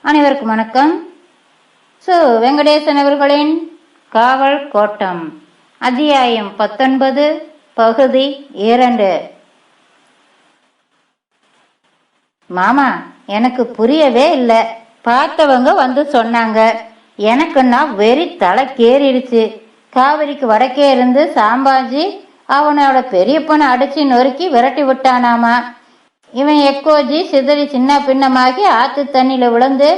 அனைவருக்கும் வணக்கம். வெங்கடேசன் அவர்களின் காவல் கோட்டம், அத்தியாயம் 19, பகுதி 2. மாமா, எனக்கு புரியவே இல்லை. பார்த்தவங்க வந்து சொன்னாங்க. எனக்குன்னா வெறி தலைக்கேறிடுச்சு. காவிரிக்கு வடக்கே இருந்து சாம்பாஜி அவனோட பெரியப்பனை அடிச்சு நொறுக்கி விரட்டி விட்டானாமா. இவன் எக்கோஜி சிதறி சின்ன பின்னமாகி ஆத்து தண்ணியில விழுந்து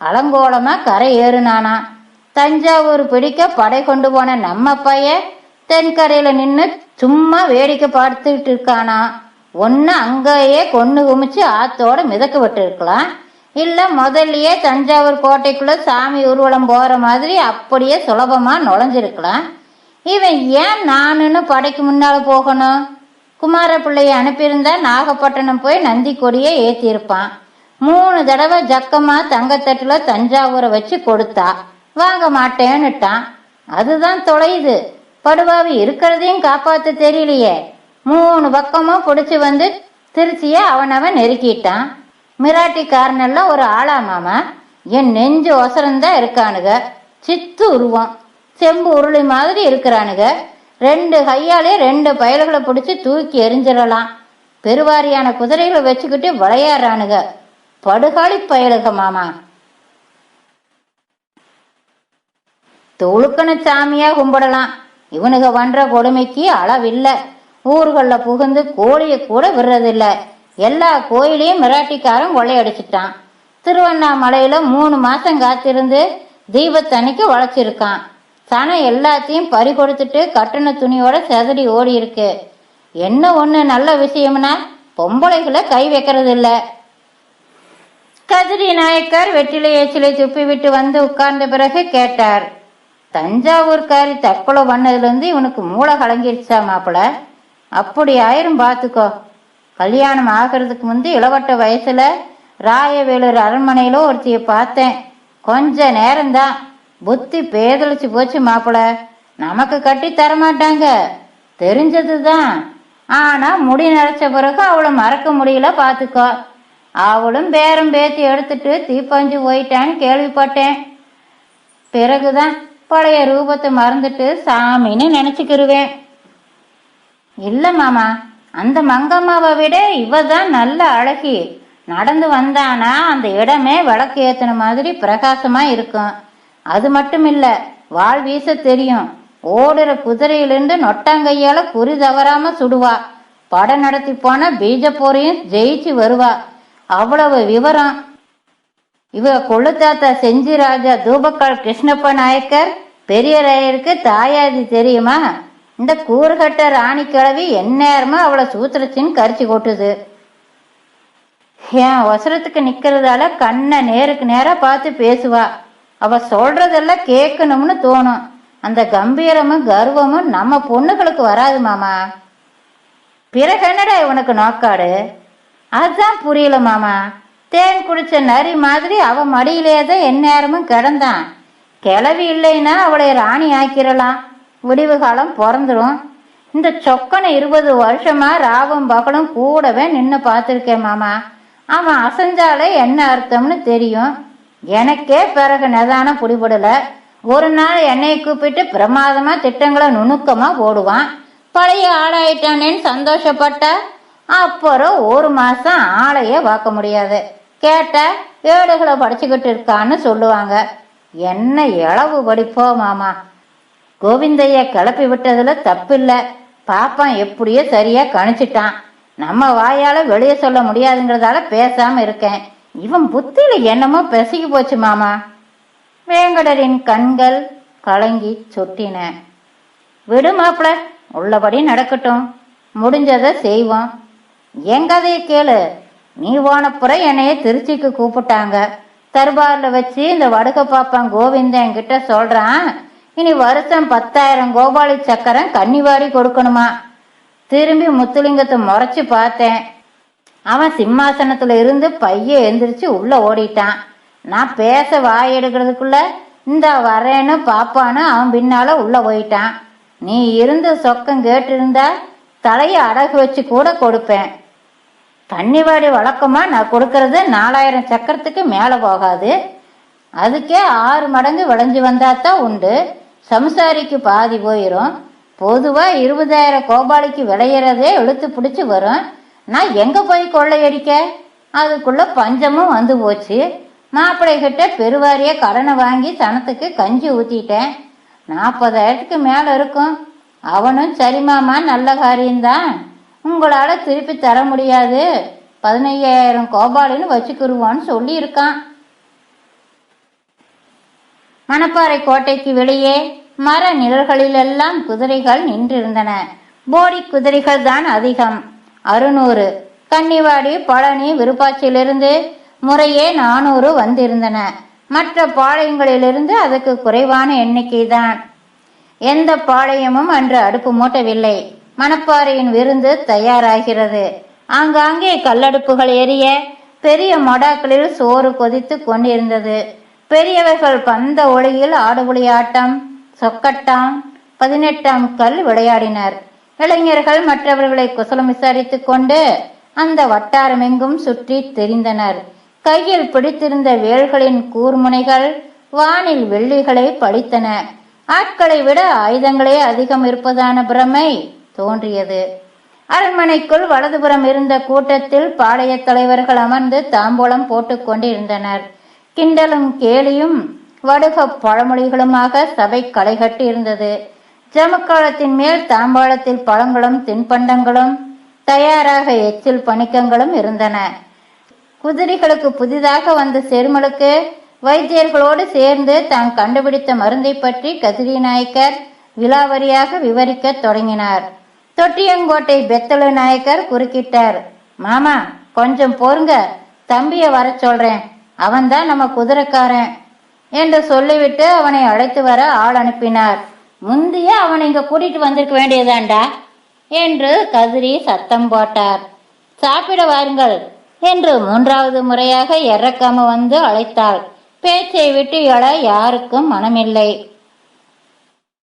அலங்கோலமா கரை ஏறுனானா. தஞ்சாவூர் பிடிக்க படை கொண்டு போன நம்ம பைய தென்கரையில நின்று சும்மா வேடிக்கை பார்த்துக்கிட்டு இருக்கானா. ஒன்னு அங்கேயே கொண்டு குமிச்சு ஆத்தோட மிதக்க விட்டு இருக்கலாம், இல்ல முதல்லயே தஞ்சாவூர் கோட்டைக்குள்ள சாமி ஊர்வலம் போற மாதிரி அப்படியே சுலபமா நுழைஞ்சிருக்கலாம். இவன் ஏன் நானுன்னு படைக்கு முன்னால போகணும்? குமார பிள்ளைய அனுப்பியிருந்தா நாகப்பட்டினம் போய் நந்தி கொடியை ஏற்றிருப்பான். 3 தடவை ஜக்கமா தங்கத்தட்டுல தஞ்சாவூரை வச்சு கொடுத்தா வாங்க மாட்டேன்னுட்டான். அதுதான் தொலையுது. படுவாவி இருக்கிறதையும் காப்பாத்த தெரியலையே. 3 பக்கமும் பிடிச்சு வந்து திருச்சிய அவனவன் நெருக்கிட்டான். மிராட்டிக்காரனெல்லாம் ஒரு ஆளாமாமா. என் நெஞ்சு ஒசரந்தான் இருக்கானுங்க. சித்து உருவம், செம்பு உருளி மாதிரி இருக்கிறானுங்க. 2 கையாலே 2 பயல்களை பிடிச்சி தூக்கி எரிஞ்சிடலாம். பெருவாரியான குதிரைகளை வச்சுக்கிட்டு விளையாடுறானுங்க. படுகாலி பயலுக மாமா. தொழுக்கண சாமியா கும்பிடலாம். இவனுங்க பண்ற கொடுமைக்கு அளவில்லை. ஊர்களில் புகுந்து கோழியை கூட விடுறதில்ல. எல்லா கோயிலையும் மிராட்டிக்காரன் கொள்ளையடிச்சிட்டான். திருவண்ணாமலையில 3 மாசம் காத்திருந்து தீபத்தன்னைக்கு வளைச்சிருக்கான். சனம் எல்லாத்தையும் பறி கொடுத்துட்டு கட்டண துணியோட செதறி ஓடி இருக்கு. என்ன ஒண்ணு நல்ல விஷயம்னா பொம்பளைகளை கை வைக்கிறது இல்ல. கதிரி நாயக்கர் வெற்றிலை ஏச்சிலை துப்பி விட்டு வந்து உட்கார்ந்த பிறகு கேட்டார். தஞ்சாவூர்காரி தற்கொலை பண்ணதுல இருந்து இவனுக்கு மூளை கலங்கிருச்சா மாப்பிள? அப்படி ஆயிரும் பாத்துக்கோ. கல்யாணம் ஆகிறதுக்கு முந்தி இளவட்ட வயசுல ராயவேலூர் அரண்மனையில ஒருத்திய பார்த்தேன். கொஞ்ச நேரம்தான். புத்தி பேதலிச்சு போச்சு மாப்பிள. நமக்கு கட்டி தரமாட்டாங்க, தெரிஞ்சதுதான். ஆனா முடி நரைச்ச பிறகு அவளை மறக்க முடியல பாத்துக்கோ. அவளும் பேரம் பேத்தி எடுத்துட்டு தீப்பஞ்சு போயிட்டான்னு கேள்விப்பட்டேன். பிறகுதான் பழைய ரூபத்தை மறந்துட்டு சாமின்னு நினைச்சுக்கிருவேன். இல்ல மாமா, அந்த மங்கம்மாவை விட இவதான் நல்ல அழகி. நடந்து வந்தானா அந்த இடமே விளக்கு ஏத்தின மாதிரி பிரகாசமா இருக்கும். அது மட்டும் இல்ல, வாழ் வீச தெரியும். ஓடுற குதிரையிலிருந்து நொட்டாங்கையால குறி தவறாம சுடுவா. படம் நடத்தி போன பீஜப்போரையும் ஜெயிச்சு வருவா. அவ்வளவு விவரம். இவ கொள்ளுத்தாத்தா செஞ்சி ராஜா தூபக்கால் கிருஷ்ணப்ப நாயக்கர் பெரிய ராயருக்கு தாயாதி தெரியுமா? இந்த கூறுகட்ட ராணி கிழவி எந்நேரமா அவளை சூத்திரச்சின்னு கரிச்சு கொட்டுது. என் அவசரத்துக்கு நிக்கிறதால கண்ணை நேருக்கு நேரா பார்த்து பேசுவா. அவ சொல்றதெல்லாம் கேட்கணும்னு தோணும். அந்த கம்பீரமும் கர்வமும் நம்ம பொண்ணுகளுக்கு வராது மாமா. பிறகு என்னடா இவனுக்கு நோக்காடு? அதுதான் புரியல மாமா. தேன் குடிச்ச நரி மாதிரி அவ மடியிலேதான் எந்நேரமும் கிடந்தான். கிளவி இல்லைன்னா அவளை ராணி ஆக்கிரலாம். விடிவு காலம் பிறந்துடும். இந்த சொக்கனை 20 வருஷமா ராவும் பகலும் கூடவே நின்று பார்த்துருக்கேன் மாமா. அவன் அசைஞ்சாலே என்ன அர்த்தம்னு தெரியும். எனக்கே பிறகு நிதானம் பிடிபடல. ஒரு நாள் என்னையை கூப்பிட்டு பிரமாதமா திட்டங்களை நுணுக்கமா போடுவான். பழைய ஆளாயிட்டானேன்னு சந்தோஷப்பட்டா அப்புறம் 1 மாசம் ஆளையே பார்க்க முடியாது. கேட்டா ஏடுகளை படிச்சுக்கிட்டு இருக்கான்னு சொல்லுவாங்க. என்ன இளவு படிப்போ மாமா. கோவிந்தைய கிளப்பி விட்டதுல தப்பில்ல. பாப்பான் எப்படியோ சரியா கணிச்சிட்டான். நம்ம வாயால வெளியே சொல்ல முடியாதுங்கிறதால பேசாம இருக்கேன். இவன் புத்தியில என்னமோ பெசகி போச்சு மாமா. வேங்கடரின் கண்கள் கலங்கி சொட்டின. விடு மாப்பிள, உள்ளபடி நடக்கட்டும். முடிஞ்சதை செய்வோம். என் கதையை கேளு. நீ போனப்புறம் என்னைய திருச்சிக்கு கூப்பிட்டாங்க. தர்பார்ல வச்சு இந்த வடுக பாப்பான் கோவிந்தன் கிட்ட சொல்றான், இனி வருஷம் 10,000 கோபாலி சக்கரம் கன்னிவாரி கொடுக்கணுமா. திரும்பி முத்துலிங்கத்தை முறைச்சு பார்த்தேன். அவன் சிம்மாசனத்துல இருந்து பைய எந்திரிச்சு உள்ள ஓடிட்டான். நான் பேச வாய் எடுக்கிறதுக்குள்ள இந்த வரேன்னு பாப்பான்னு அவன் பின்னால உள்ள போயிட்டான். நீ இருந்து சொக்கம் கேட்டிருந்தா தலையை அடகு வச்சு கூட கொடுப்பேன். கன்னிவாடி வழக்கமா நான் கொடுக்கறது 4000 சக்கரத்துக்கு மேல போகாது. அதுக்கே 6 மடங்கு விளைஞ்சு வந்தாத்தான் உண்டு. சம்சாரிக்கு பாதி போயிரும். பொதுவா 20,000 கோபாலிக்கு விளையிறதே இழுத்து பிடிச்சு வரும். நான் எங்க போய் கொள்ளையடிக்க? அதுக்குள்ள பஞ்சமும் வந்து போச்சு. மாப்பிள்ளை கிட்ட பெருவாரிய கடனை வாங்கி சனத்துக்கு கஞ்சி ஊத்திட்டேன். 40,000க்கு மேல இருக்கும். அவனும் சரிமாமா நல்ல காரியம்தான், உங்களால திருப்பி தர முடியாது, 15,000 கோபாலின்னு வச்சுக்கிருவான்னு சொல்லி இருக்கான். மணப்பாறை கோட்டைக்கு வெளியே மர நிழல்களிலெல்லாம் குதிரைகள் நின்றிருந்தன. போடி குதிரைகள் தான் அதிகம், 600. கன்னிவாடி, பழனி, விருப்பாச்சியிலிருந்து முறையே 400 வந்திருந்தன. மற்ற பாளையங்களிலிருந்து அதுக்கு குறைவான எண்ணிக்கை தான். எந்த பாளையமும் அன்று அடுப்பு மூட்டவில்லை. மணப்பாறையின் விருந்து தயாராகிறது. ஆங்காங்கே கல்லடுப்புகள் எரிய பெரிய மொடாக்களில் சோறு கொதித்து கொண்டிருந்தது. பெரியவர்கள் பந்த ஒளியில் ஆடுபுலி ஆட்டம், சொக்கட்டாம், 18ஆம் கல் விளையாடினர். இளைஞர்கள் மற்றவர்களை குசலம் விசாரித்து கொண்டு அந்த வட்டாரமெங்கும் சுற்றி தெரிந்தனர். கையில் பிடித்திருந்த வேல்களின் கூர்முனைகள் வானில் வெள்ளிகளை பழித்தன. ஆட்களை விட ஆயுதங்களே அதிகம் இருப்பதான பிரமை தோன்றியது. அரண்மனைக்குள் வலதுபுறம் இருந்த கூட்டத்தில் பாளைய தலைவர்கள் அமர்ந்து தாம்பூலம் போட்டுக் கொண்டிருந்தனர். கிண்டலும் கேலியும் வடுக பழமொழிகளுமாக சபை களைகட்டி இருந்தது. ஜமக்காலத்தின் மேல் தாம்பாளத்தில் பழங்களும் தின்பண்டங்களும் தயாராக எச்சில் பணிக்கங்களும் இருந்தன. குதிரைகளுக்கு புதிதாக வந்த செருமலுக்கு வைத்தியர்களோடு சேர்ந்து தான் கண்டுபிடித்த மருந்தை பற்றி கதிரி நாயக்கர் விலாவரியாக விவரிக்க தொடங்கினார். தொட்டியங்கோட்டை பெத்தளு நாயக்கர் குறுக்கிட்டார். மாமா, கொஞ்சம் பொறுங்க, தம்பிய வர சொல்றேன், அவன்தான் நம்ம குதிரைக்காரன் என்று சொல்லிவிட்டு அவனை அழைத்து வர ஆள் அனுப்பினார். முந்தைய அவனை இங்க கூட்டிட்டு வந்திருக்க வேண்டியதாண்டா என்று கதிரி சத்தம் போட்டார். சாப்பிட வாருங்கள் என்று 3வது முறையாக எறக்காம வந்து அழைத்தாள். பேச்சை விட்டு எழ யாருக்கும் மனமில்லை.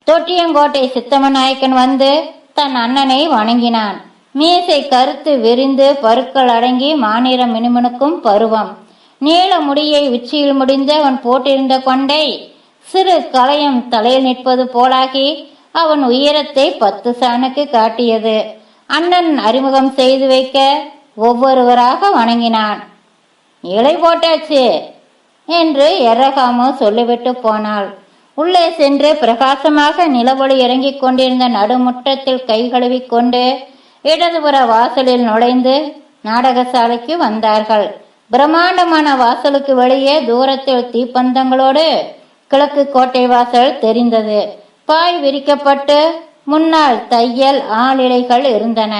தொட்டியங்கோட்டை சித்தம நாயக்கன் வந்து தன் அண்ணனை வணங்கினான். மீசை கருத்து விரிந்து பருக்கள் அடங்கி மாநிறம் மினுமினுக்கும் பருவம். நீள முடியை உச்சியில் முடிந்த அவன் போட்டிருந்த கொண்டை சிறு களையம் தலையில் நிற்பது போலாகி அவன் உயரத்தை 10 சாணுக்கு காட்டியது. அண்ணன் அறிமுகம் செய்து வைக்க ஒவ்வொருவராக வணங்கினான். இலை போட்டாச்சு என்று எரகாமோ சொல்லிவிட்டு போனாள். உள்ளே சென்று பிரகாசமாக நிலவொளி இறங்கிக் கொண்டிருந்த நடுமுற்றத்தில் கை கழுவி கொண்டு இடதுபுற வாசலில் நுழைந்து நாடகசாலைக்கு வந்தார்கள். பிரம்மாண்டமான வாசலுக்கு வெளியே தூரத்தில் தீப்பந்தங்களோடு கிழக்கு கோட்டை வாசல் தெரிந்தது. பாய் விரிக்கப்பட்டு முன்னால் தையல் ஆளிலைகள் இருந்தன.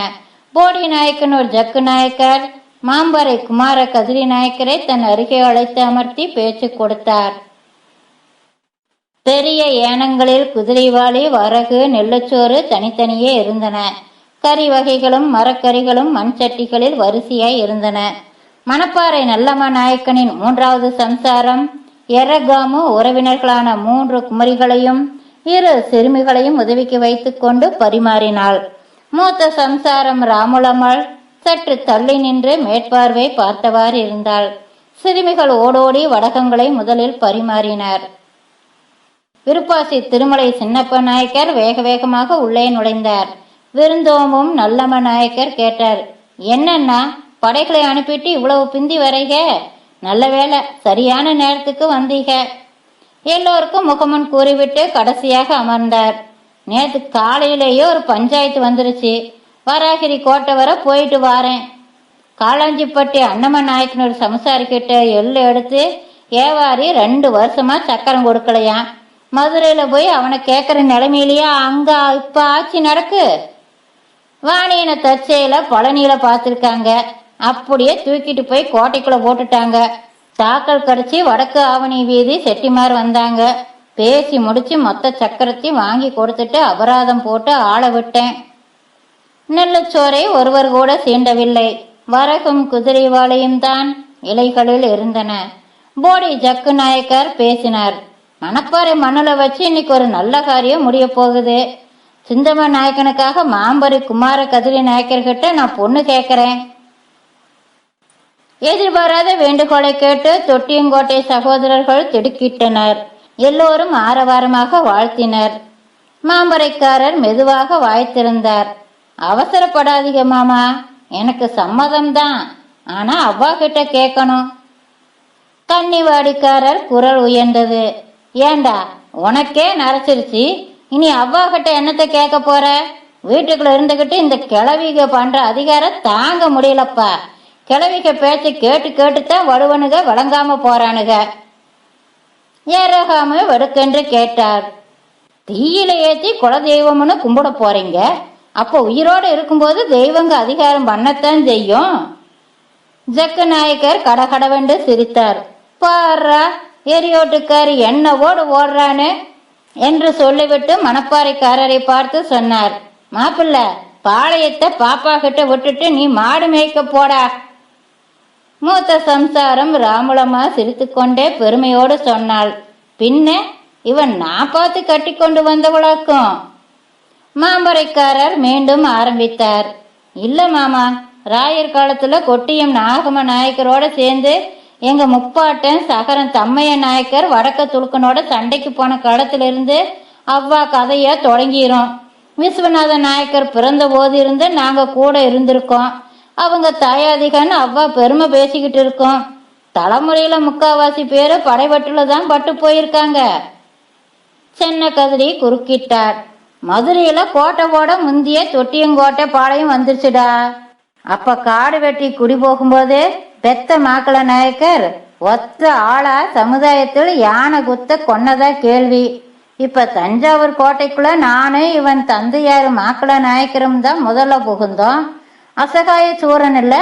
போடி நாயக்கன் ஒரு ஜக்கு நாயக்கர் மாம்பரை குமார கதிரி நாயக்கரை தன் அருகே அழைத்து அமர்த்தி பேச்சு கொடுத்தார். பெரிய ஏனங்களில் குதிரைவாளி, வரகு, நெல்லுச்சோறு தனித்தனியே இருந்தன. கறி வகைகளும் மரக்கறிகளும் மண் சட்டிகளில் வரிசையாய் இருந்தன. மணப்பாறை நல்லம்மா நாயக்கனின் 3வது சம்சாரம் எரகாமு உறவினர்களான 3 குமரிகளையும் 2 சிறுமிகளையும் உதவிக்கு வைத்துக் கொண்டு பரிமாறினாள். மூத்த சம்சாரம் ராமுலம்மாள் சற்று தள்ளி நின்று மேற்பார்வை பார்த்தவாறு இருந்தாள். சிறுமிகள் ஓடோடி வடகங்களை முதலில் பரிமாறினார். விருப்பாசி திருமலை சின்னப்ப நாயக்கர் வேக வேகமாக உள்ளே நுழைந்தார். விருந்தோமும் நல்லம்ம நாயக்கர் கேட்டார். என்னன்னா, படைகளை அனுப்பிட்டு இவ்வளவு பிந்தி வரைக? நல்ல வேலை, சரியான நேரத்துக்கு வந்தீங்க. எல்லோருக்கும் முகமுன் கூறிவிட்டு கடைசியாக அமர்ந்தார். நேற்று காலையிலேயே ஒரு பஞ்சாயத்து வந்துருச்சு. வராகிரி கோட்டை வர போயிட்டு வாரேன். காளாஞ்சிப்பட்டி அன்னம்ம நாயக்கனோட சம்சாரிக்கிட்ட எள்ளு எடுத்து ஏவாரி 2 வருஷமா சக்கரம் கொடுக்கலையாம். மதுரையில போய் அவனை கேட்கற நிலைமையிலேயே அங்க இப்ப ஆட்சி நடக்கு. வாணியன தற்செயல பழனியில பார்த்திருக்காங்க. அப்படியே தூக்கிட்டு போய் கோட்டைக்குள்ள போட்டுட்டாங்க. தாக்கல் கடிச்சு வடக்கு ஆவணி வீதி செட்டிமார் வந்தாங்க. பேசி முடிச்சு மொத்த சக்கரத்தையும் வாங்கி கொடுத்துட்டு அபராதம் போட்டு ஆள விட்டேன். நெல்லுச்சோரை ஒருவர் கூட சீண்டவில்லை. வரகும் குதிரைவாளையும் தான் இலைகளில் இருந்தன. போடி ஜக்கு நாயக்கர் பேசினார். மணப்பாறை மண்ணுல வச்சு இன்னைக்கு ஒரு நல்ல காரியம் முடிய போகுது. சிந்தம நாயக்கனுக்காக மாம்பரி குமார கதிரி நாயக்கர்கிட்ட நான் பொண்ணு கேட்கறேன். எதிர்பாராத வேண்டுகோளை கேட்டு தொட்டியங்கோட்டை சகோதரர்கள் திடுக்கிட்டனர். எல்லோரும் ஆரவாரமாக வாழ்த்தினர். மாம்பரைக்காரர் மெதுவாக வாய்த்திருந்தார். அவசரப்படாதீங்க மாமா, எனக்கு சம்மதம்தான், ஆனா அவ்வா கிட்ட கேட்கணும். கன்னிவாடிக்காரர் குரல் உயர்ந்தது. ஏண்டா, உனக்கே நரைச்சிருச்சு, இனி அவ்வா கிட்ட என்னத்தை கேட்க போற? வீட்டுக்குள்ள இருந்துகிட்டு இந்த கிழவிக பண்ற அதிகாரம் தாங்க முடியலப்பா. கிழவிக பேச்ச கேட்டு கேட்டுத்தான் வடுவனுக விளங்காம போறானுக. ஏறகாம வெடுக்கென்று கேட்டார். தீயில ஏத்தி குல தெய்வம்னு கும்பிட போறீங்க, அப்போ உயிரோடு இருக்கும்போது தெய்வங்க அதிகாரம் பண்ணத்தான் செய்யும். ஜக்கு நாயக்கர் கடகடவென்று சிரித்தார். பாரா, எரியோட்டுக்காரி என்ன ஓடுறானு என்று சொல்லிவிட்டு மணப்பாறைக்காரரை பார்த்து சொன்னார். மாப்பிள்ள, பாளையத்தை பாப்பா கிட்ட விட்டுட்டு நீ மாடு மேய்க்க போடா. மூத்த சம்சாரம் ராமுலம்மா சிரித்து கொண்டே பெருமையோடு சொன்னாள். பின்ன இவன் நான் பார்த்து கட்டி கொண்டு வந்தவளாக்கும். மாம்பரைக்காரர் மீண்டும் ஆரம்பித்தார். இல்ல மாமா, ராயர் காலத்துல கொட்டியம் நாகம நாயக்கரோட சேர்ந்து எங்க முப்பாட்டன் சகரன் தம்மைய நாயக்கர் வடக்க துலுக்கனோட சண்டைக்கு போன காலத்திலிருந்து அவ்வா கதைய தொடங்கிரும். விஸ்வநாத நாயக்கர் பிறந்த போது இருந்து நாங்க கூட இருந்திருக்கோம். அவங்க தாயாதிகன் அவ்வா பெருமை பேசிக்கிட்டு இருக்கோம். தலைமுறையில முக்காவாசி பேரு படைபட்டுல தான் பட்டு போயிருக்காங்க. சென்ன கதிரி குறுக்கிட்டார். மதுரையில கோட்டை போட முந்திய தொட்டியங்கோட்டை பாளையம் வந்துருச்சுடா. அப்ப காடு வெட்டி குடி போகும்போது பெத்த மாக்கள நாயக்கர் ஒத்த ஆளா சமுதாயத்தில் யானை குத்த கொன்னதா கேள்வி. இப்ப தஞ்சாவூர் கோட்டைக்குள்ள நானும் இவன் தந்தையாரு மாக்கள நாயக்கரும் தான் முதல்ல புகுந்தோம். அசகாய சூரன் இல்ல,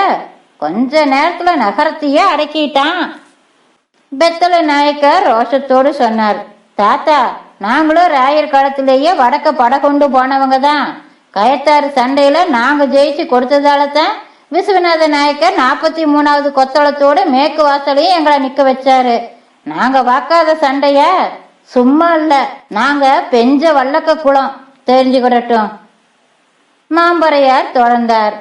கொஞ்ச நேரத்துல நகரத்தையே அடக்கிட்டான். பெத்தல நாயக்கர் ரோஷத்தோடு சொன்னார். தாத்தா, நாங்களும் ராயர் காலத்திலேயே வடக்க பட கொண்டு போனவங்க தான். கயத்தாறு சண்டையில நாங்க ஜெயிச்சு கொடுத்ததால தான் விஸ்வநாத நாயக்கர் 43வது கொத்தளத்தோட மேற்கு வாசலையும் எங்களை நிக்க வச்சாரு. நாங்க வாக்காத சண்டைய சும்மா இல்ல, நாங்க பெஞ்ச வல்லக்க குளம், தெரிஞ்சுக்கிடட்டும். மாம்பரையார் தொடர்ந்தார்.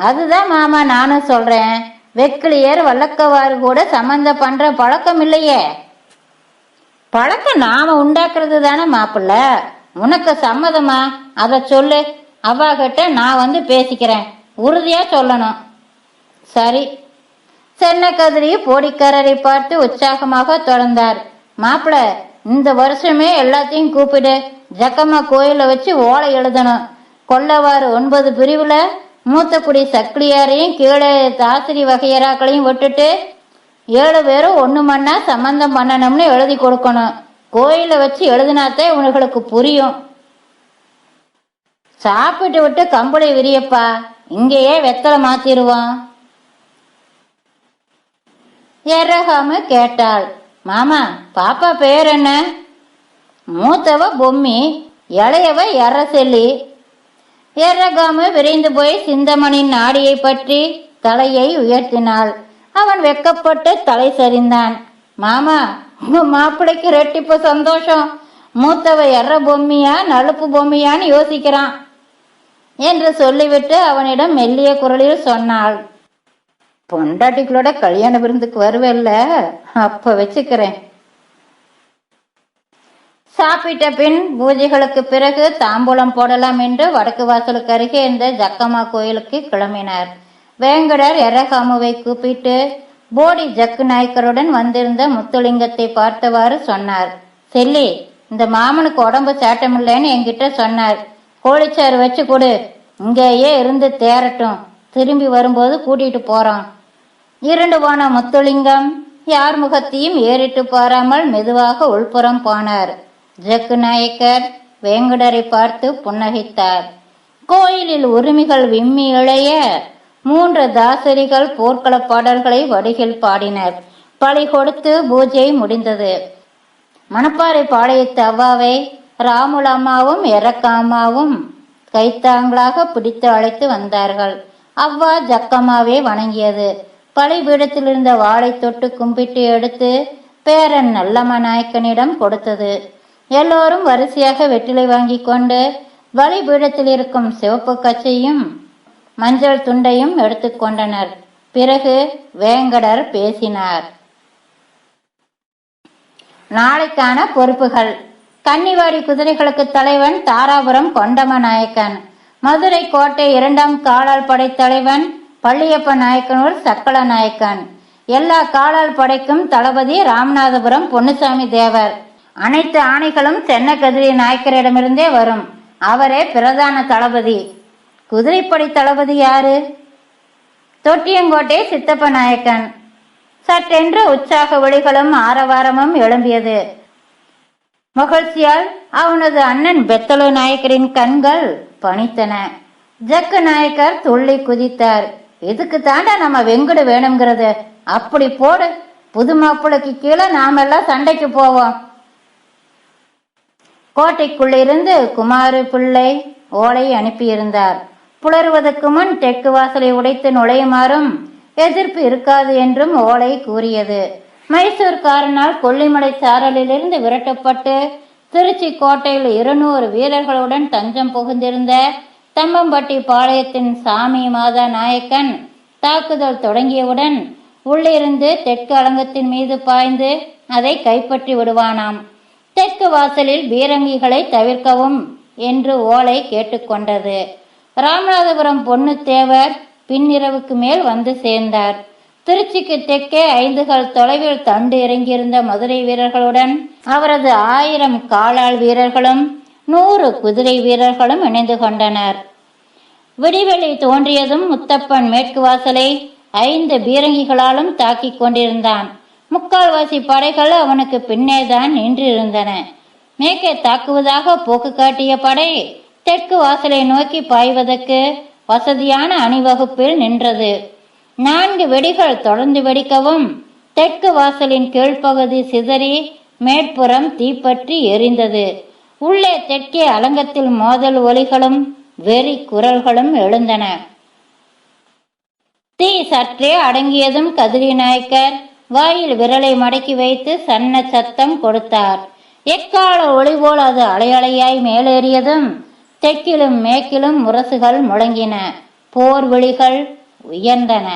அதுதான் மாமா நானும் சொல்றேன். வெக்கிலியர் வல்லக்கவாறு கூட சம்பந்தம் பண்ற பழக்கம் இல்லையே. பழக்கம் நாம உண்டாக்குறது தானே மாப்பிள்ள. உனக்கு சம்மதமா? அத சொல்லு. அவ்வா கிட்ட நான் வந்து பேசிக்கிறேன். உறுதியா சொல்லணும். சரி. சென்ன கதிரி போடிக்காரரை பார்த்து உற்சாகமாக தொடர்ந்தார். மாப்பிள்ள, இந்த வருஷமே எல்லாத்தையும் கூப்பிடு. ஜக்கம்மா கோயில வச்சு ஓலை எழுதணும். கொல்லவாறு 9 பிரிவுல மூத்தக்குடி சக்கிலியாரையும் கீழே தாசிரி வகையராக்களையும் விட்டுட்டு 7 பேரும் ஒண்ணு மண்ணா சம்பந்தம் பண்ணணும்னு எழுதி கொடுக்கணும். கோயில வச்சு எழுதினாத்தே உனங்களுக்கு புரியும். சாப்பிட்டு விட்டு கம்பளை விரியப்பா, இங்கேயே வெத்தலை மாத்திருவோம். எறகாம கேட்டாள். மாமா, பாப்பா பேர் என்ன? மூத்தவ பொம்மி, இளையவ எறசெல்லி. எறகாம விரைந்து போய் சிந்தமணின் நாடியை பற்றி தலையை உயர்த்தினாள். அவன் வெக்கப்பட்டு தலை சரிந்தான். மாமா, உங்க மாப்பிள்ளைக்கு ரெட்டிப்பு சந்தோஷம். மூத்தவ எற பொம்மியா நலுப்பு பொம்மியான்னு யோசிக்கிறான் என்று சொல்லிவிட்டு அவனிடம் மெல்லிய குரலில் சொன்னாள். பொண்டாட்டிகளோட கல்யாண விருந்துக்கு வருவல்ல, அப்ப வச்சுக்கிறேன். சாப்பிட்ட பின் பூஜைகளுக்கு பிறகு தாம்பூலம் போடலாம் என்று வடக்கு வாசலுக்கு அருகே இருந்த ஜக்கம்மா கோயிலுக்கு கிளம்பினார். வேங்கடர் எறகாமுவை கூப்பிட்டு போடி ஜக்கு நாயக்கருடன் வந்திருந்த முத்துலிங்கத்தை பார்த்தவாறு சொன்னார். செல்லி, இந்த மாமனுக்கு உடம்பு சாட்டமில்லைன்னு என்கிட்ட சொன்னார். கோழிச்சாறு வச்சு கொடு, இங்கேயே இருந்து தேரட்டும், திரும்பி வரும்போது கூட்டிட்டு போறோம். இருண்டு போன முத்துலிங்கம் யார் முகத்தையும் ஏறிட்டு பாராமல் மெதுவாக உள்புறம் போனார். ஜக்கு நாயக்கர் வேங்கடரை பார்த்து புன்னகைத்தார். கோயிலில் உரிமைகள் விம்மி இழைய 3 தாசரிகள் போர்க்கள பாடல்களை வடிகில் பாடினர். பழி கொடுத்து பூஜை முடிந்தது. மணப்பாறை பாளையத்து அவ்வாவை ராமுலம்மாவும் எறக்காமாவும் கைத்தாங்களாக பிடித்து அழைத்து வந்தார்கள். அவ்வா ஜக்கம்மாவே வணங்கியது. பலிபீடத்தில் இருந்த வாளை தொட்டு கும்பிட்டு எடுத்து பேரன் நல்லம்ம நாயக்கனிடம் கொடுத்தது. எல்லோரும் வரிசையாக வெற்றிலை வாங்கி கொண்டு பலிபீடத்தில் இருக்கும் சிவப்பு கச்சையும் மஞ்சள் துண்டையும் எடுத்துக்கொண்டனர். பிறகு வேங்கடர் பேசினார். நாளைக்கான பொறுப்புகள். கன்னிவாடி குதிரைகளுக்கு தலைவன் தாராபுரம் கொண்டம நாயக்கன். மதுரை கோட்டை 2ஆம் காலாள் படை தலைவன் பள்ளியப்ப நாயக்கனூர் சக்கல நாயக்கன். எல்லா காலாள் படைக்கும் தளபதி ராமநாதபுரம் பொன்னுசாமி தேவர். அனைத்து ஆணைகளும் சென்னகதிரி நாயக்கரிடமிருந்தே வரும். அவரே பிரதான தளபதி. குதிரைப்படை தளபதி யாரு? தொட்டியங்கோட்டை சித்தப்ப நாயக்கன். சட்டென்று உற்சாக ஒளிகளும் ஆரவாரமும் எழும்பியது. மகிழ்ச்சியால் அவனது அண்ணன் பெத்தலு நாயக்கரின் கண்கள் பணித்தன. ஜக்கு நாயக்கர் துள்ளி குதித்தார். இதுக்கு தாண்டா நம்ம வெங்குடு வேணுங்கிறது. அப்படி போடு. புது மாப்பிளைக்கு கீழே நாமெல்லாம் சண்டைக்கு போவோம். கோட்டைக்குள்ளிருந்து குமாரு பிள்ளை ஓலை அனுப்பியிருந்தார். புலருவதற்கு முன் தெற்கு வாசலை உடைத்து நுழையுமாறும் எதிர்ப்பு இருக்காது என்றும் ஓலை கூறியது. மைசூர்காரனால் கொல்லிமலை சாரலிலிருந்து விரட்டப்பட்டு திருச்சி கோட்டையில் 200 வீரர்களுடன் தஞ்சம் புகுந்திருந்த தம்மம்பட்டி பாளையத்தின் சாமி மாதா நாயக்கன் தாக்குதல் தொடங்கியவுடன் உள்ளிருந்து தெற்கு அலங்கத்தின் மீது பாய்ந்து அதை கைப்பற்றி விடுவானாம். தெற்கு வாசலில் பீரங்கிகளை தவிர்க்கவும் என்று ஓலை கேட்டுக்கொண்டது. ராமநாதபுரம் பொன்னு தேவர் பின்னிரவுக்கு மேல் வந்து சேர்ந்தார். திருச்சிக்கு தெற்கே 5 கல் தொலைவில் தண்டு இறங்கியிருந்த மதுரை வீரர்களுடன் அவரது 1000 காலாள் வீரர்களும் 100 குதிரை வீரர்களும் இணைந்து கொண்டனர். விடிவெளி தோன்றியதும் முத்தப்பன் மேற்கு வாசலை 5 பீரங்கிகளாலும் தாக்கிக் கொண்டிருந்தான். முக்கால்வாசி படைகள் அவனுக்கு பின்னேதான் நின்றிருந்தன. மேற்கே தாக்குவதாக போக்கு காட்டிய படை தெற்கு வாசலை நோக்கி பாய்வதற்கு வசதியான அணிவகுப்பில் நின்றது. 4 வெடிகள் தொடர்ந்து வெடிக்கவும் தெற்கு வாசலின் கீழ்ப்பகுதி சிதறி மேற்புறம் தீப்பற்றி எரிந்தது. உள்ளே தெற்கே அலங்கத்தில் மோதல் ஒலிகளும் வெறி குரல்களும் எழுந்தன. தீ சற்றே அடங்கியதும் கதிரி நாயக்கர் வாயில் விரலை மடக்கி வைத்து சன்ன சத்தம் கொடுத்தார். எக்கால ஒளி போல் அது அலையலையாய் மேலேறியதும் தெற்கிலும் மேற்கிலும் முரசுகள் முழங்கின. போர் விழிகள் உயர்ந்தன.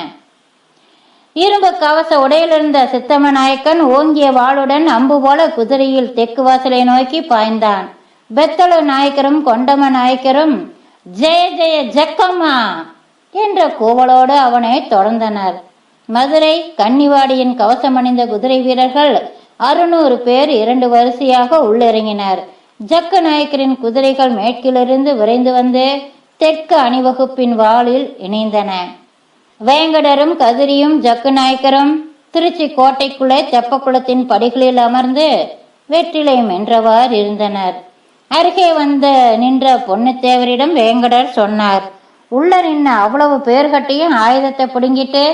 இரும்பு கவச உடையிலிருந்த சித்தம நாயக்கன் ஓங்கிய வாளுடன் அம்பு போல குதிரையில் தெற்கு வாசலை நோக்கி பாய்ந்தான். பெத்தள நாயக்கரும் கொண்டம நாயக்கரும் ஜெய ஜெய ஜக்கம்மா என்ற கூவலோடு அவனை தொடர்ந்தனர். மதுரை கன்னிவாடியின் கவசமணிந்த குதிரை வீரர்கள் 600 பேர் 2 வரிசையாக உள்ளிறங்கினர். ஜக்கு நாயக்கரின் குதிரைகள் மேற்கிலிருந்து விரைந்து வந்து தெற்கு அணிவகுப்பின் வாளில் இணைந்தன. வேங்கடரும் கதிரியும் ஜக்கு நாயக்கரும் திருச்சி கோட்டைக்குள்ளே தெப்பக்குளத்தின் படிகளில் அமர்ந்து வெற்றிலை மென்றவாறு இருந்தனர். அருகே வந்து நின்ற பொன்னுத்தேவரிடம் வேங்கடர் சொன்னார், உள்ள நின்ன அவ்வளவு பேர்கட்டையும் ஆயுதத்தை பிடுங்கிட்டு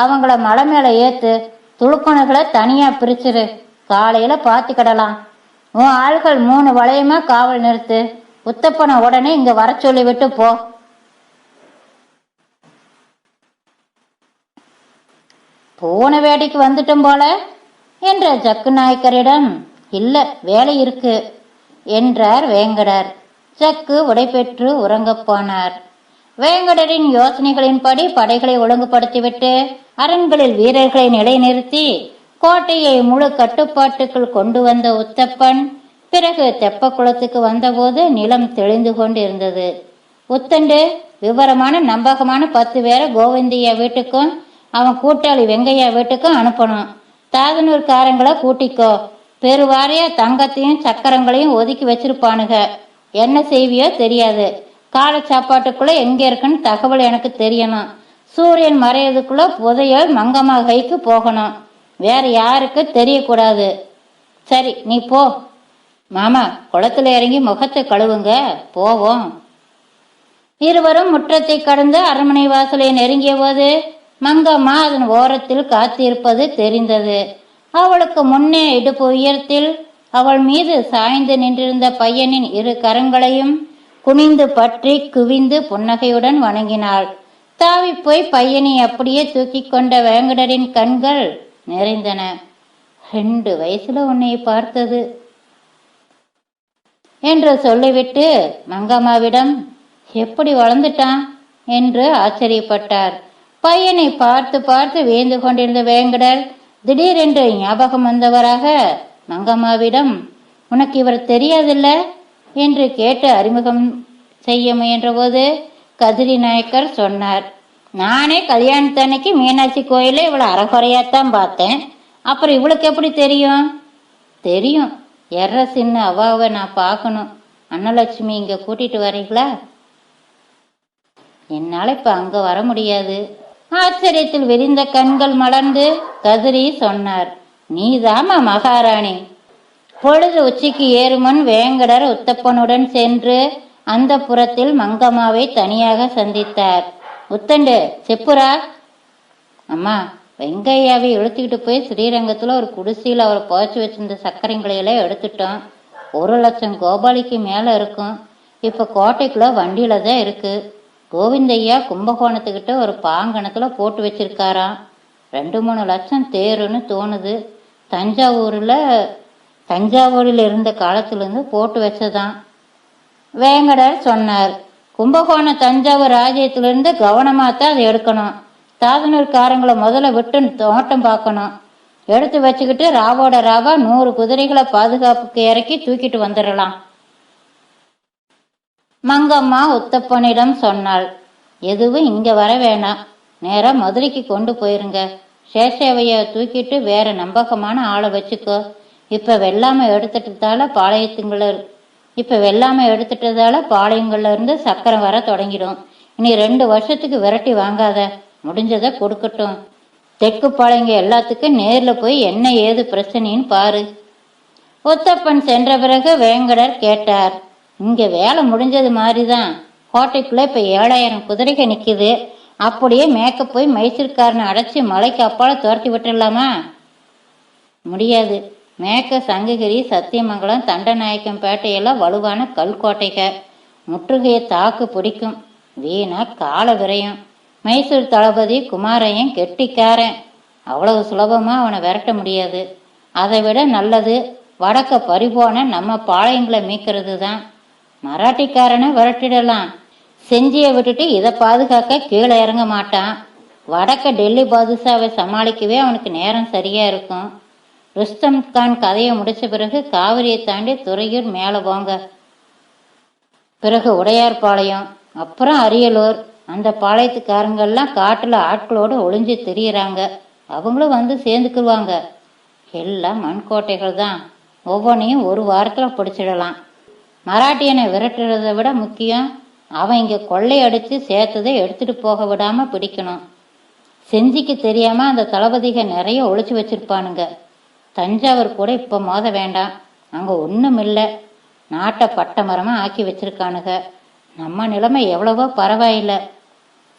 அவங்கள மலை மேல ஏத்து, துளுக்கணுகளை தனியா பிரிச்சிரு, காலையில பாத்துக்கிடலாம். உன் ஆள்கள் 3 வளையமா காவல் நிறுத்து. உத்தப்பனை உடனே இங்க வர சொல்லி விட்டு போ. போன வேட்டைக்கு வந்துட்டும் போல என்ற ஜக்கு நாயக்கரிடம், இல்ல வேலை இருக்கு என்றார் வேங்கடர். ஜக்கு உடைபெற்று உறங்கப் போனார். வேங்கடரின் யோசனைகளின்படி படைகளை ஒழுங்குபடுத்திவிட்டு அரண்களில் வீரர்களை நிலைநிறுத்தி கோட்டையை முழு கட்டுப்பாட்டுக்குள் கொண்டு வந்த உத்தப்பன் பிறகு தெப்பக்குளத்துக்கு வந்தபோது நிலம் தெளிந்து கொண்டு இருந்தது. உத்தண்டு விவரமான நம்பகமான 10 பேரை கோவிந்தையா வீட்டுக்கும் அவன் கூட்டாளி வெங்கையா வீட்டுக்கும் அனுப்பணும். தாதனூர்காரங்களை கூட்டிக்கோ. பெருவாரியா தங்கத்தையும் சக்கரங்களையும் ஒதுக்கி வச்சிருப்பானுங்க. என்ன செய்வியோ தெரியாது. காலை சாப்பாட்டுக்குள்ள எங்க இருக்குன்னு தகவல் எனக்கு தெரியணும். சூரியன் மறையதுக்குள்ள புதையல் மங்கம்மா கைக்கு போகணும். வேற யாருக்கு தெரியக்கூடாது. சரி, நீ போ. மாமா, குளத்துல இறங்கி முகத்தை கழுவுங்க, போவோம். இருவரும் முற்றத்தை கடந்து அரண்மனை வாசலை நெருங்கிய போது மங்கம்மா அதன் ஓரத்தில் காத்திருப்பது தெரிந்தது. அவளுக்கு முன்னே இடுப்பு உயரத்தில் அவள் மீது சாய்ந்து நின்றிருந்த பையனின் 2 கரங்களையும் குனிந்து பற்றி குவிந்து புன்னகையுடன் வணங்கினாள். தாவி போய் பையனை அப்படியே தூக்கி கொண்ட வேங்கடரின் கண்கள் நிறைந்தன. 2 வயசுல உன்னை பார்த்தது என்று சொல்லிவிட்டு மங்கம்மாவிடம், எப்படி வளர்ந்துட்டான் என்று ஆச்சரியப்பட்டார். பையனை பார்த்து பார்த்து வியந்து கொண்டிருந்த வேங்கடர் திடீரென்று ஞாபகம் வந்தவராக மங்கம்மாவிடம், உனக்கு இவர் தெரியாதில்ல என்று கேட்டு அறிமுகம் செய்ய முயன்றபோது கதிரி நாயக்கர் சொன்னார், நானே கல்யாணத்தன்னைக்கு மீனாட்சி கோயில இவளை அறகுறையாத்தான் பார்த்தேன், அப்புறம் இவளுக்கு எப்படி தெரியும்? தெரியும், எர்ற சின்ன அவாவை நான் பார்க்கணும், அன்னலட்சுமி இங்க கூட்டிட்டு வரீங்களா? என்னால இப்ப அங்க வர முடியாது. ஆச்சரியத்தில் விரிந்த கண்கள் மலர்ந்து கதிரி சொன்னார், நீதாமா மகாராணி. பொழுது உச்சிக்கு ஏறுமுன் வேங்கடர் உத்தப்பனுடன் சென்று அந்த புறத்தில் மங்கம்மாவை தனியாக சந்தித்தார். உத்தண்டு செப்புரா. அம்மா, வெங்கையாவை இழுத்துக்கிட்டு போய் ஸ்ரீரங்கத்துல ஒரு குடிசையில் அவரை புதைச்சி வச்சிருந்த சர்க்கரைங்களையெல்லாம் எடுத்துட்டோம். 1,00,000 கோபாலிக்கு மேல இருக்கும். இப்ப கோட்டைக்குள்ள வண்டியில தான் இருக்கு. கோவிந்தையா கும்பகோணத்துக்கிட்ட ஒரு பாங்கணத்துல போட்டு வச்சிருக்காராம். 2-3 லட்சம் தேருன்னு தோணுது. தஞ்சாவூரில் இருந்த காலத்திலிருந்து போட்டு வச்சதான். வேங்கடர் சொன்னார், கும்பகோணம் தஞ்சாவூர் ராஜ்யத்திலிருந்து கவனமாத்தான் அதை எடுக்கணும். தாதனூர்காரங்களை முதல்ல விட்டு தோட்டம் பார்க்கணும். எடுத்து வச்சுக்கிட்டு ராவோட ராவா 100 குதிரைகளை பாதுகாப்புக்கு இறக்கி தூக்கிட்டு வந்துடலாம். மங்கம்மா உத்தப்பனிடம் சொன்னாள், எதுவும் இங்க வர வேணாம், நேரா மதுரைக்கு கொண்டு போயிருங்க. சேஷேவைய தூக்கிட்டு வேற நம்பகமான ஆளை வச்சுக்கோ. இப்ப வெள்ளாமை எடுத்துட்டதால பாளையங்கள்ல இருந்து சக்கரை வர தொடங்கிடும். இனி 2 வருஷத்துக்கு விரட்டி வாங்காத, முடிஞ்சதை கொடுக்கட்டும். தெற்கு பாளையங்க எல்லாத்துக்கும் நேர்ல போய் என்ன ஏது பிரச்சனைன்னு பாரு. உத்தப்பன் சென்ற பிறகு வேங்கடர் கேட்டார், இங்க வேலை முடிஞ்சது மாதிரிதான். கோட்டைக்குள்ள இப்ப 7,000 குதிரைகள் நிக்குது. அப்படியே மேக்க போய் மைசூர்காரனை அடைச்சி மலைக்கு அப்பால துரத்தி விட்டுடலாமா? முடியாது. மேக்க சங்ககிரி, சத்தியமங்கலம், தண்டநாயக்கம் பேட்டையெல்லாம் வலுவான கல்கோட்டைக. முற்றுகையை தாக்கு பிடிக்கும். வீணா கால விரையும். மைசூர் தளபதி குமாரையன் கெட்டிக்காரன். அவ்வளவு சுலபமா அவனை விரட்ட முடியாது. அதை விட நல்லது வடக்க பறிபோன நம்ம பாளையங்களை மீக்கிறது தான். மராட்டிக்காரனை விரட்டிடலாம். செஞ்சியை விட்டுட்டு இதை பாதுகாக்க கீழே இறங்க மாட்டான். வடக்க டெல்லி பாதுஷாவை சமாளிக்கவே அவனுக்கு நேரம் சரியா இருக்கும். ருஸ்தம் கான் கதையை முடிச்ச பிறகு காவிரியை தாண்டி துறையூர் மேலே போங்க. பிறகு உடையார்பாளையம், அப்புறம் அரியலூர். அந்த பாளையத்துக்காரங்கெல்லாம் காட்டுல ஆட்களோடு ஒளிஞ்சு திரியிறாங்க. அவங்களும் வந்து சேர்ந்துக்குவாங்க. எல்லாம் மண்கோட்டைகள் தான். ஒவ்வொன்றையும் 1 வாரத்துல பிடிச்சிடலாம். மராட்டியனை விரட்டுறதை விட முக்கியம், அவன் இங்க கொள்ளையடிச்சு சேர்த்ததை எடுத்துட்டு போக விடாம பிடிக்கணும். செஞ்சிக்கு தெரியாம அந்த தளபதிகள் நிறைய ஒளிச்சு வச்சிருப்பானுங்க. தஞ்சாவூர் கூட இப்ப மோத வேண்டாம், அங்க ஒண்ணும் இல்லை. நாட்டை பட்ட மரமா ஆக்கி வச்சிருக்கானுங்க. நம்ம நிலைமை எவ்வளவோ பரவாயில்லை.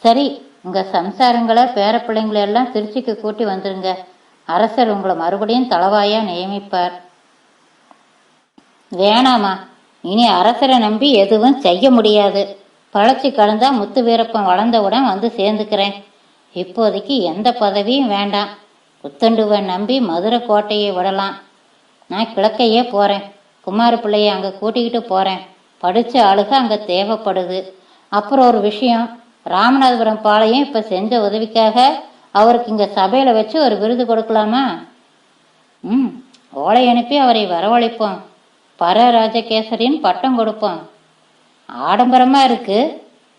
சரி, உங்க சம்சாரங்களை பேர பிள்ளைங்களை எல்லாம் திருச்சிக்கு கூட்டி வந்துருங்க. அரசர் உங்களை மறுபடியும் தளவாயா நியமிப்பார். வேணாமா, இனி அரசரை நம்பி எதுவும் செய்ய முடியாது. பழச்சி கலந்தா முத்து வீரப்பன் வளர்ந்தவுடன் வந்து சேர்ந்துக்கிறேன். இப்போதைக்கு எந்த பதவியும் வேண்டாம். புத்தண்டுவை நம்பி மதுரை கோட்டையை விடலாம். நான் கிழக்கையே போறேன். குமார பிள்ளையை அங்க கூட்டிக்கிட்டு போறேன். படிச்ச ஆளுக அங்க தேவைப்படுது. அப்புறம் ஒரு விஷயம், ராமநாதபுரம் பாளையம் இப்ப செஞ்ச உதவிக்காக அவருக்கு இங்க சபையில வச்சு ஒரு விருது கொடுக்கலாமா? ஓலை அனுப்பி அவரை வரவழைப்போம். பரராஜகேசரின் பட்டம் கொடுப்போம். ஆடம்பரமா இருக்கு,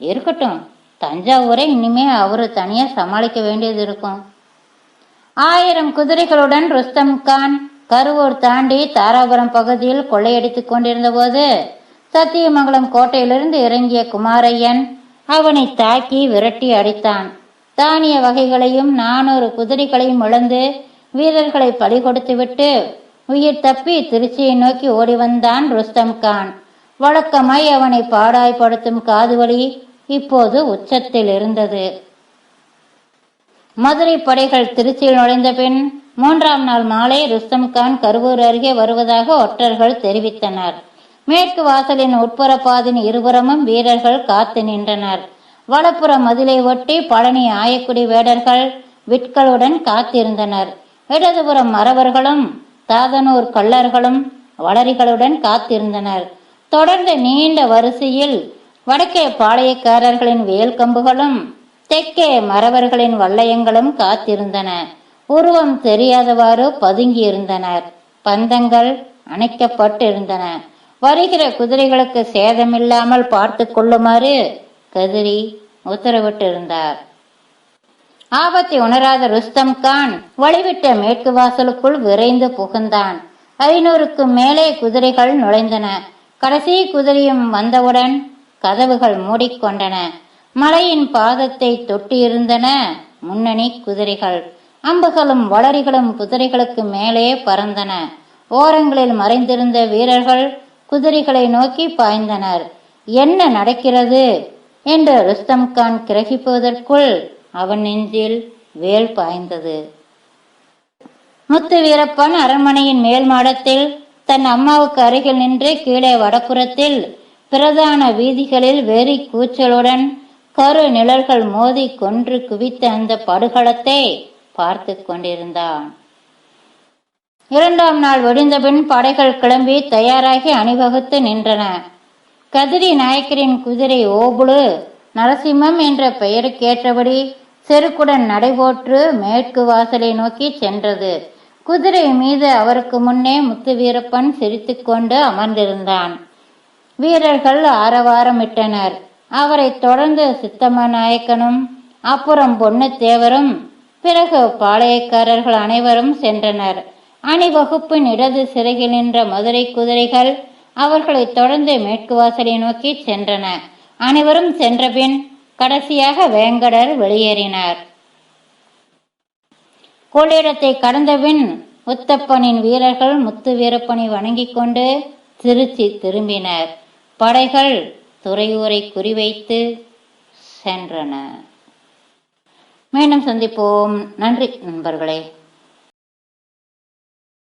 இருக்கட்டும். தஞ்சாவூரை இனிமே அவரு தனியா சமாளிக்க வேண்டியது இருக்கும். 1000 குதிரைகளுடன் ருஸ்தம் கான் கருவூர் தாண்டி தாராபுரம் பகுதியில் கொள்ளையடித்துக் கொண்டிருந்த போது சத்தியமங்கலம் கோட்டையிலிருந்து இறங்கிய குமாரையன் அவனை தாக்கி விரட்டி அடித்தான். தானிய வகைகளையும் 400 குதிரைகளையும் இழந்து வீரர்களை பலி கொடுத்து விட்டு உயிர் தப்பி திருச்சியை நோக்கி ஓடி வந்தான் ருஸ்தம் கான். வழக்கமாய் அவனை பாடாய்படுத்தும் காதுவலி இப்போது உச்சத்தில் இருந்தது. மதுரை படைகள் திருச்சியில் நுழைந்த பின் 3ஆம் நாள் மாலை ருஸ்தம் கான் கருவூர் அருகே வருவதாக ஒற்றர்கள் தெரிவித்தனர். மேற்கு வாசலின் உட்புற பாதின் இருபுறமும் வீரர்கள் காத்து நின்றனர். வலப்புற மதிலை ஒட்டி பழனி ஆயக்குடி வேடர்கள் விட்களுடன் காத்திருந்தனர். இடதுபுறம் மறவர்களும் தாதனூர் கள்ளர்களும் வளரிகளுடன் காத்திருந்தனர். தொடர்ந்து நீண்ட வரிசையில் வடக்கே பாளையக்காரர்களின் வேல் கம்புகளும் தெற்கே மறவர்களின் வளையங்களும் காத்திருந்தன. உருவம் தெரியாதவாறு பதுங்கியிருந்தனர். பந்தங்கள் அணைக்கப்பட்டிருந்தன. வருகிற குதிரைகளுக்கு சேதமில்லாமல் பார்த்து கொள்ளுமாறு கதிரி உத்தரவிட்டிருந்தார். ஆபத்தை உணராத ருஸ்தம் கான் வழிவிட்ட மேற்கு வாசலுக்குள் விரைந்து புகுந்தான். 500க்கு மேலே குதிரைகள் நுழைந்தன. கடைசி குதிரையும் வந்தவுடன் கதவுகள் மூடிக்கொண்டன. மலையின் பாதத்தை தொட்டியிருந்தன முன்னணி குதிரைகள். அம்புகளும் வளரிகளும் குதிரைகளுக்கு மேலே பறந்தன. ஓரங்களில் மறைந்திருந்த வீரர்கள் குதிரைகளை நோக்கி பாய்ந்தனர். என்ன நடக்கிறது என்று ருஸ்தம் கான் கிரகிப்பதற்குள் அவன் நெஞ்சில் வேல் பாய்ந்தது. முத்து வீரப்பன் அரண்மனையின் மேல் மாடத்தில் தன் அம்மாவுக்கு அருகில் நின்று கீழே வடப்புறத்தில் பிரதான வீதிகளில் வெறி கூச்சலுடன் கரு நிழல்கள் மோதி கொன்று குவித்த அந்த படுகளத்தை பார்த்து கொண்டிருந்தான். 2ஆம் நாள் வெடிந்தபின் படைகள் கிளம்பி தயாராகி அணிவகுத்து நின்றன. கதிரி நாயக்கரின் குதிரை ஓபுலு நரசிம்மம் என்ற பெயருக்கேற்றபடி செருக்குடன் நடைபோற்று மேற்கு வாசலை நோக்கி சென்றது. குதிரை மீது அவருக்கு முன்னே முத்து வீரப்பன் சிரித்துக்கொண்டு அமர்ந்திருந்தான். வீரர்கள் ஆரவாரமிட்டனர். அவரை தொடர்ந்து சித்தம்ம நாயக்கனும் அப்புறம் பொன்னுத்தேவரும் பிறகு பாளையக்காரர்கள் அனைவரும் சென்றனர். அணிவகுப்பின் இடது சிறையில் நின்ற மதுரை குதிரைகள் அவர்களை தொடர்ந்து மேற்கு வாசலை நோக்கி சென்றன. அனைவரும் சென்றபின் கடைசியாக வேங்கடர் வெளியேறினார். கொள்ளிடத்தை கடந்தபின் உத்தப்பனின் வீரர்கள் முத்து வீரப்பனை வணங்கிக் கொண்டு திருச்சி திரும்பினர். படைகள் துறையூரை குறிவைத்து சென்றன. மீண்டும் சந்திப்போம். நன்றி நண்பர்களே.